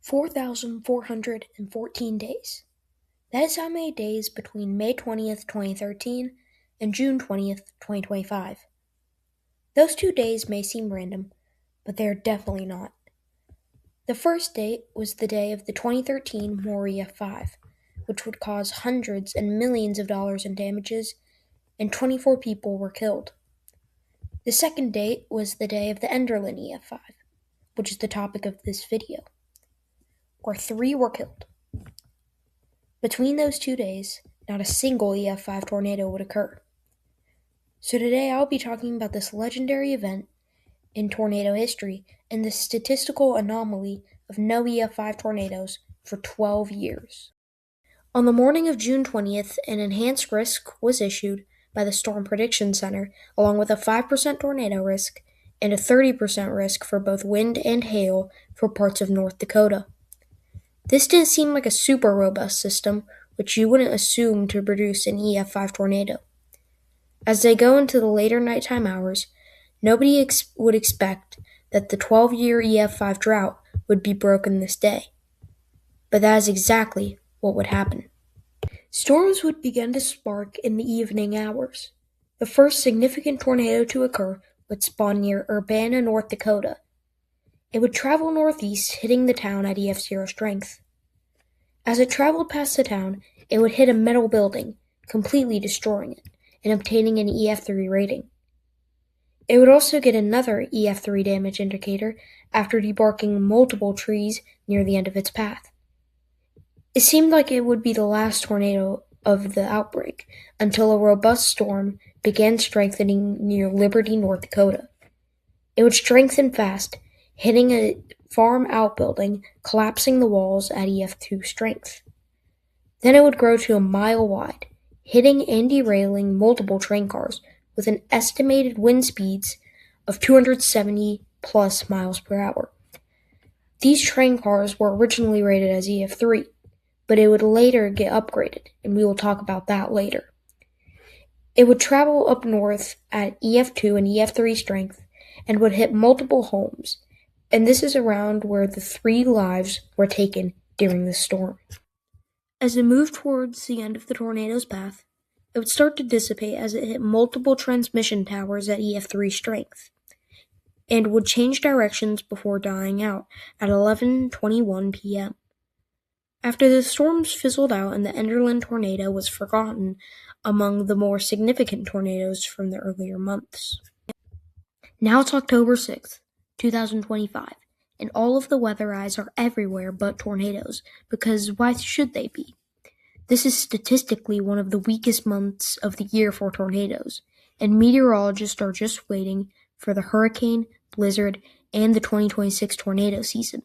4,414 days. That is how many days between May 20th, 2013 and June 20th, 2025. Those 2 days may seem random, but they are definitely not. The first date was the day of the 2013 EF5, which would cause hundreds and millions of dollars in damages, and 24 people were killed. The second date was the day of the Enderlin EF5, which is the topic of this video, where 3 were killed. Between those 2 days, not a single EF5 tornado would occur. So today I'll be talking about this legendary event in tornado history and the statistical anomaly of no EF5 tornadoes for 12 years. On the morning of June 20th, an enhanced risk was issued by the Storm Prediction Center, along with a 5% tornado risk and a 30% risk for both wind and hail for parts of North Dakota. This didn't seem like a super robust system, which you wouldn't assume to produce an EF5 tornado. As they go into the later nighttime hours, nobody would expect that the 12-year EF5 drought would be broken this day. But that is exactly what would happen. Storms would begin to spark in the evening hours. The first significant tornado to occur would spawn near Urbana, North Dakota. It would travel northeast, hitting the town at EF0 strength. As it traveled past the town, it would hit a metal building, completely destroying it and obtaining an EF3 rating. It would also get another EF3 damage indicator after debarking multiple trees near the end of its path. It seemed like it would be the last tornado of the outbreak until a robust storm began strengthening near Liberty, North Dakota. It would strengthen fast, hitting a farm outbuilding, collapsing the walls at EF2 strength. Then it would grow to a mile wide, hitting and derailing multiple train cars with an estimated wind speeds of 270 plus miles per hour. These train cars were originally rated as EF3, but it would later get upgraded, and we will talk about that later. It would travel up north at EF2 and EF3 strength and would hit multiple homes, and this is around where the 3 lives were taken during the storm. As it moved towards the end of the tornado's path, it would start to dissipate as it hit multiple transmission towers at EF3 strength, and would change directions before dying out at 11:21 p.m. After the storms fizzled out and the Enderlin tornado was forgotten among the more significant tornadoes from the earlier months. Now it's October 6th, 2025, and all of the weather eyes are everywhere but tornadoes, because why should they be? This is statistically one of the weakest months of the year for tornadoes, and meteorologists are just waiting for the hurricane, blizzard, and the 2026 tornado season.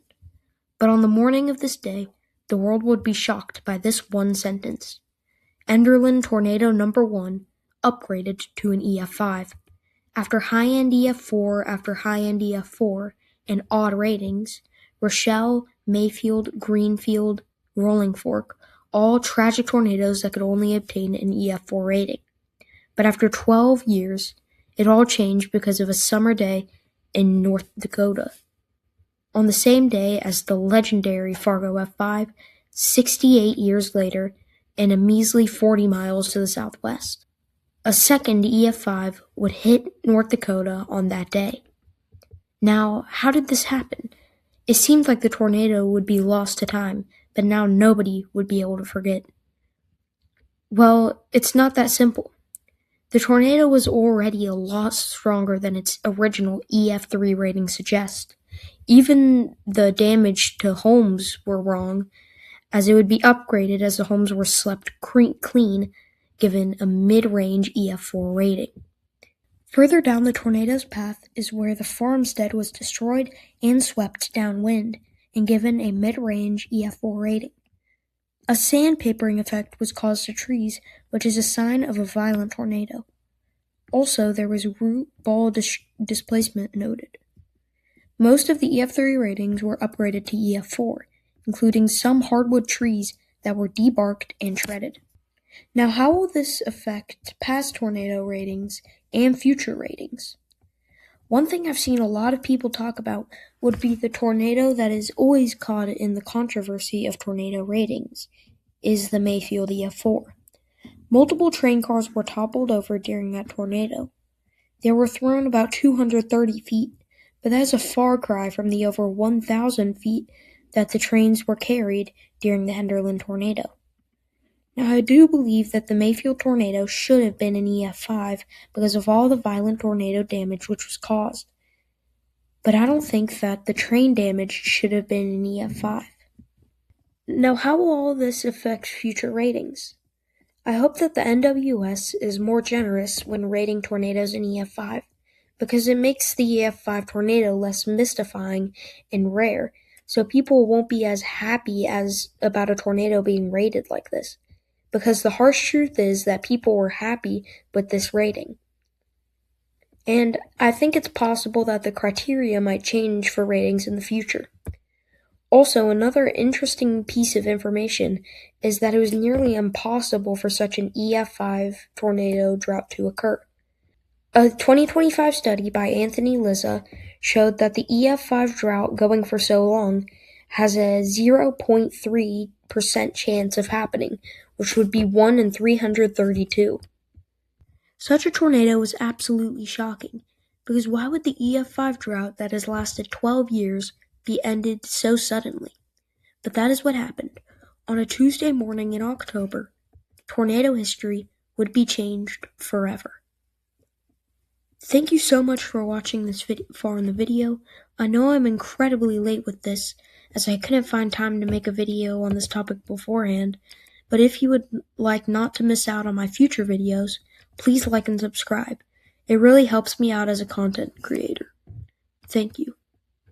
But on the morning of this day, the world would be shocked by this one sentence. Enderlin Tornado Number 1 upgraded to an EF5. After high-end EF4 after high-end EF4 and odd ratings, Rochelle, Mayfield, Greenfield, Rolling Fork, all tragic tornadoes that could only obtain an EF4 rating. But after 12 years, it all changed because of a summer day in North Dakota. On the same day as the legendary Fargo F5, 68 years later, and a measly 40 miles to the southwest. A second EF5 would hit North Dakota on that day. Now, how did this happen? It seemed like the tornado would be lost to time, but now nobody would be able to forget. Well, it's not that simple. The tornado was already a lot stronger than its original EF3 rating suggests. Even the damage to homes were wrong, as it would be upgraded as the homes were swept clean, given a mid-range EF4 rating. Further down the tornado's path is where the farmstead was destroyed and swept downwind, and given a mid-range EF4 rating. A sandpapering effect was caused to trees, which is a sign of a violent tornado. Also, there was root ball displacement noted. Most of the EF3 ratings were upgraded to EF4, including some hardwood trees that were debarked and shredded. Now, how will this affect past tornado ratings and future ratings? One thing I've seen a lot of people talk about would be the tornado that is always caught in the controversy of tornado ratings, is the Mayfield EF4. Multiple train cars were toppled over during that tornado. They were thrown about 230 feet, but that is a far cry from the over 1,000 feet that the trains were carried during the Enderlin tornado. Now, I do believe that the Mayfield tornado should have been an EF5 because of all the violent tornado damage which was caused. But I don't think that the train damage should have been an EF5. Now, how will all this affect future ratings? I hope that the NWS is more generous when rating tornadoes in EF5 because it makes the EF5 tornado less mystifying and rare, so people won't be as happy as about a tornado being rated like this. Because the harsh truth is that people were happy with this rating. And I think it's possible that the criteria might change for ratings in the future. Also, another interesting piece of information is that it was nearly impossible for such an EF5 tornado drought to occur. A 2025 study by Anthony Lizza showed that the EF5 drought going for so long has a 0.3% chance of happening, which would be 1 in 332. Such a tornado is absolutely shocking, because why would the EF5 drought that has lasted 12 years be ended so suddenly? But that is what happened. On a Tuesday morning in October, tornado history would be changed forever. Thank you so much for watching this far in the video. I know I'm incredibly late with this, as I couldn't find time to make a video on this topic beforehand, but if you would like not to miss out on my future videos, please like and subscribe. It really helps me out as a content creator. Thank you.